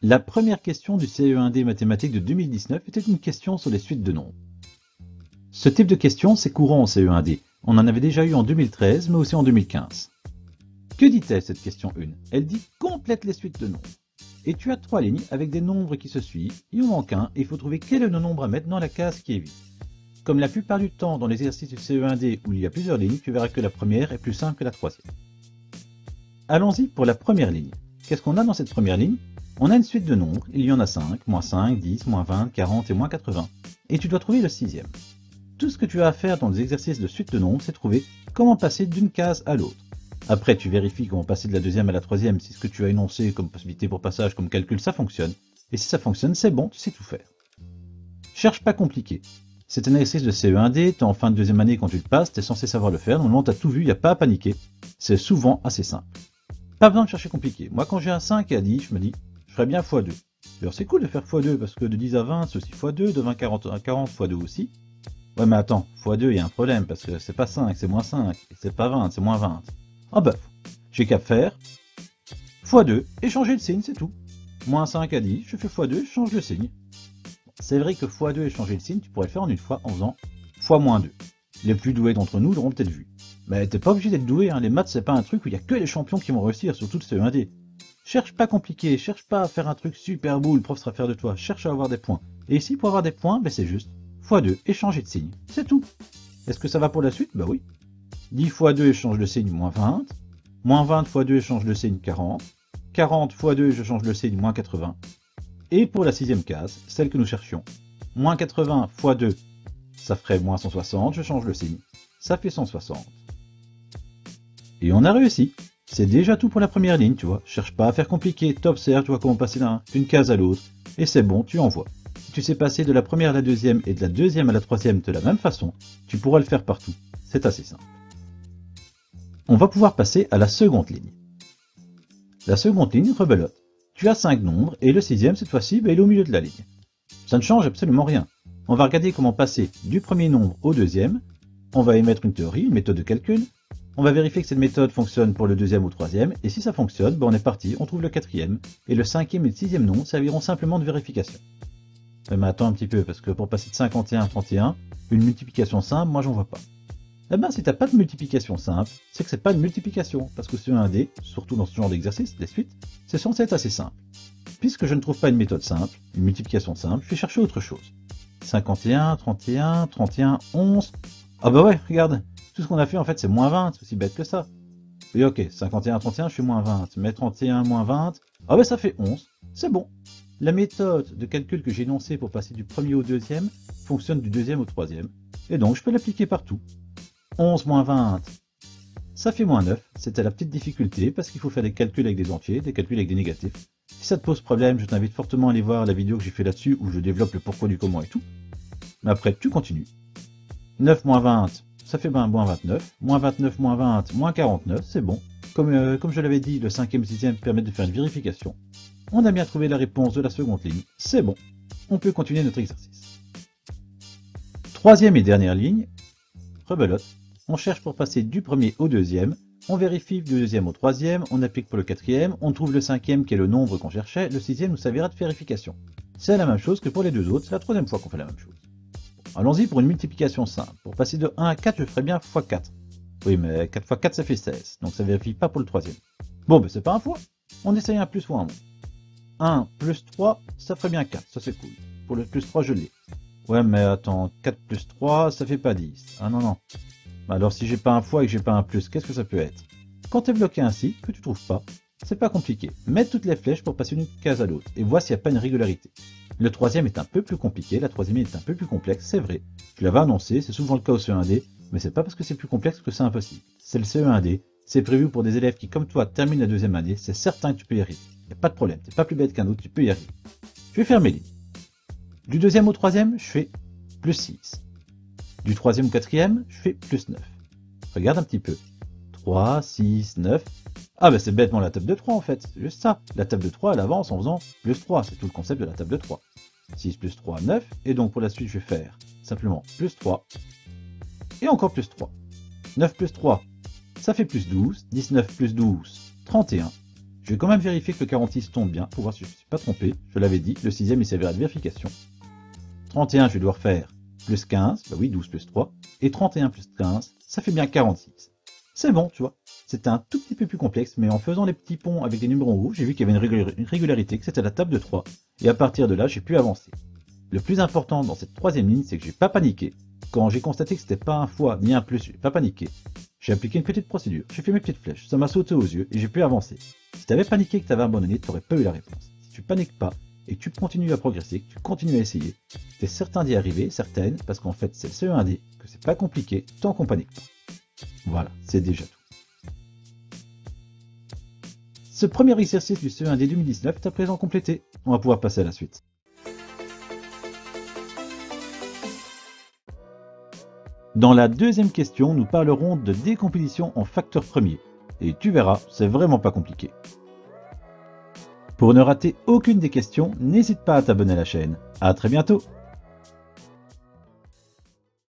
La première question du CE1D mathématiques de 2019 était une question sur les suites de nombres. Ce type de question, c'est courant en CE1D. On en avait déjà eu en 2013, mais aussi en 2015. Que dit-elle cette question 1? Elle dit complète les suites de nombres. Et tu as 3 lignes avec des nombres qui se suivent, il en manque un et il faut trouver quel est le nombre à mettre dans la case qui est vide. Comme la plupart du temps dans les exercices du CE1D où il y a plusieurs lignes, tu verras que la première est plus simple que la troisième. Allons-y pour la première ligne. Qu'est-ce qu'on a dans cette première ligne? On a une suite de nombres, il y en a 5, moins 5, 10, moins 20, 40 et moins 80. Et tu dois trouver le sixième. Tout ce que tu as à faire dans les exercices de suite de nombres, c'est trouver comment passer d'une case à l'autre. Après, tu vérifies comment passer de la deuxième à la troisième si ce que tu as énoncé comme possibilité pour passage, comme calcul, ça fonctionne. Et si ça fonctionne, c'est bon, tu sais tout faire. Cherche pas compliqué. C'est un exercice de CE1D, t'es en fin de deuxième année quand tu le passes, t'es censé savoir le faire, normalement t'as tout vu, y a pas à paniquer. C'est souvent assez simple. Pas besoin de chercher compliqué. Moi quand j'ai un 5 et à 10, je me dis, je ferais bien x2. D'ailleurs c'est cool de faire x2 parce que de 10 à 20 c'est aussi x2, de 20 à 40 x2 aussi. Ouais mais attends, x2 il y a un problème parce que c'est pas 5, c'est moins 5, et c'est pas 20, c'est moins 20. Ah bah, j'ai qu'à faire x2 et changer le signe, c'est tout. Moins 5 à 10, je fais x2, je change le signe. C'est vrai que x2 et changer le signe, tu pourrais le faire en une fois en faisant x-2. Les plus doués d'entre nous l'auront peut-être vu. Mais t'es pas obligé d'être doué, hein. Les maths c'est pas un truc où il y a que les champions qui vont réussir, surtout le CE1D. Cherche pas compliqué, cherche pas à faire un truc super beau, le prof sera fier de toi, cherche à avoir des points. Et ici pour avoir des points, ben c'est juste x2 et changer de signe, c'est tout. Est-ce que ça va pour la suite? Bah oui. 10 x 2 et change de signe, moins 20. Moins 20 x 2 et change de signe, 40. 40 x 2 et je change de signe, moins 80. Et pour la sixième case, celle que nous cherchions, moins 80 x 2, ça ferait moins 160, je change le signe, ça fait 160. Et on a réussi. C'est déjà tout pour la première ligne, tu vois. Cherche pas à faire compliqué, t'observes, tu vois comment passer d'une case à l'autre, et c'est bon, tu envoies. Si tu sais passer de la première à la deuxième et de la deuxième à la troisième de la même façon, tu pourras le faire partout. C'est assez simple. On va pouvoir passer à la seconde ligne. La seconde ligne, rebelote. Tu as 5 nombres, et le sixième, cette fois-ci, il est au milieu de la ligne. Ça ne change absolument rien. On va regarder comment passer du premier nombre au deuxième. On va émettre une théorie, une méthode de calcul. On va vérifier que cette méthode fonctionne pour le deuxième ou troisième, et si ça fonctionne, on est parti, on trouve le quatrième, et le cinquième et le sixième nombre serviront simplement de vérification. Mais attends un petit peu, parce que pour passer de 51 à 31, une multiplication simple, moi j'en vois pas. Eh ben si t'as pas de multiplication simple, c'est que c'est pas une multiplication, parce que sur un dé, surtout dans ce genre d'exercice, des suites, c'est censé être assez simple. Puisque je ne trouve pas une méthode simple, une multiplication simple, je vais chercher autre chose. 51, 31, 31, 11... Ah bah ouais, regarde, tout ce qu'on a fait en fait c'est moins 20, c'est aussi bête que ça. Oui ok, 51, 31, je fais moins 20, mais 31, moins 20... Ah bah ça fait 11, c'est bon. La méthode de calcul que j'ai énoncée pour passer du premier au deuxième fonctionne du deuxième au troisième, et donc je peux l'appliquer partout. 11 moins 20, ça fait moins 9, c'était la petite difficulté parce qu'il faut faire des calculs avec des entiers, des calculs avec des négatifs. Si ça te pose problème, je t'invite fortement à aller voir la vidéo que j'ai fait là-dessus où je développe le pourquoi du comment et tout. Mais après, tu continues. 9 moins 20, ça fait moins 29. Moins 29 moins 20, moins 49, c'est bon. Comme je l'avais dit, le cinquième et sixième permettent de faire une vérification. On a bien trouvé la réponse de la seconde ligne, c'est bon. On peut continuer notre exercice. Troisième et dernière ligne, rebelote. On cherche pour passer du premier au deuxième. On vérifie du deuxième au troisième, on applique pour le quatrième, on trouve le cinquième qui est le nombre qu'on cherchait, le sixième nous servira de vérification. C'est la même chose que pour les deux autres, c'est la troisième fois qu'on fait la même chose. Allons-y pour une multiplication simple. Pour passer de 1 à 4, je ferais bien x 4. Oui, mais 4 x 4, ça fait 16, donc ça ne vérifie pas pour le troisième. Bon, ben c'est pas un fois. On essaye un plus ou un moins. 1 plus 3, ça ferait bien 4, ça c'est cool. Pour le plus 3, je l'ai. Ouais, mais attends, 4 plus 3, ça fait pas 10. Ah non, non. Alors si j'ai pas un fois et que j'ai pas un plus, qu'est-ce que ça peut être? Quand tu es bloqué ainsi, que tu trouves pas, c'est pas compliqué. Mets toutes les flèches pour passer d'une case à l'autre et vois s'il n'y a pas une régularité. Le troisième est un peu plus compliqué, la troisième est un peu plus complexe, c'est vrai. Je l'avais annoncé, c'est souvent le cas au CE1D, mais c'est pas parce que c'est plus complexe que c'est impossible. C'est le CE1D, c'est prévu pour des élèves qui, comme toi, terminent la deuxième année, c'est certain que tu peux y arriver. Il n'y a pas de problème, t'es pas plus bête qu'un autre, tu peux y arriver. Je vais faire mes lignes. Du deuxième au troisième, je fais plus 6. Du troisième au quatrième, je fais plus 9. Regarde un petit peu. 3, 6, 9. Ah bah c'est bêtement la table de 3 en fait, c'est juste ça. La table de 3 elle avance en faisant plus 3, c'est tout le concept de la table de 3. 6 plus 3, 9. Et donc pour la suite je vais faire simplement plus 3. Et encore plus 3. 9 plus 3, ça fait plus 12. 19 plus 12, 31. Je vais quand même vérifier que le 46 tombe bien pour voir si je ne me suis pas trompé. Je l'avais dit, le 6e il servira de vérification. 31, je vais devoir faire plus 15, bah oui, 12 plus 3. Et 31 plus 15, ça fait bien 46. C'est bon, tu vois. C'était un tout petit peu plus complexe, mais en faisant les petits ponts avec les numéros rouges, j'ai vu qu'il y avait une régularité, que c'était la table de 3. Et à partir de là, j'ai pu avancer. Le plus important dans cette troisième ligne, c'est que j'ai pas paniqué. Quand j'ai constaté que c'était pas un fois ni un plus, j'ai pas paniqué. J'ai appliqué une petite procédure, j'ai fait mes petites flèches, ça m'a sauté aux yeux et j'ai pu avancer. Si t'avais paniqué et que t'avais abandonné, t'aurais pas eu la réponse. Si tu paniques pas et que tu continues à progresser, que tu continues à essayer, t'es certain d'y arriver, certaine, parce qu'en fait c'est le CE1D, que c'est pas compliqué tant qu'on panique pas. Voilà, c'est déjà tout. Ce premier exercice du CE1D 2019 est à présent complété. On va pouvoir passer à la suite. Dans la deuxième question, nous parlerons de décomposition en facteurs premiers. Et tu verras, c'est vraiment pas compliqué. Pour ne rater aucune des questions, n'hésite pas à t'abonner à la chaîne. À très bientôt!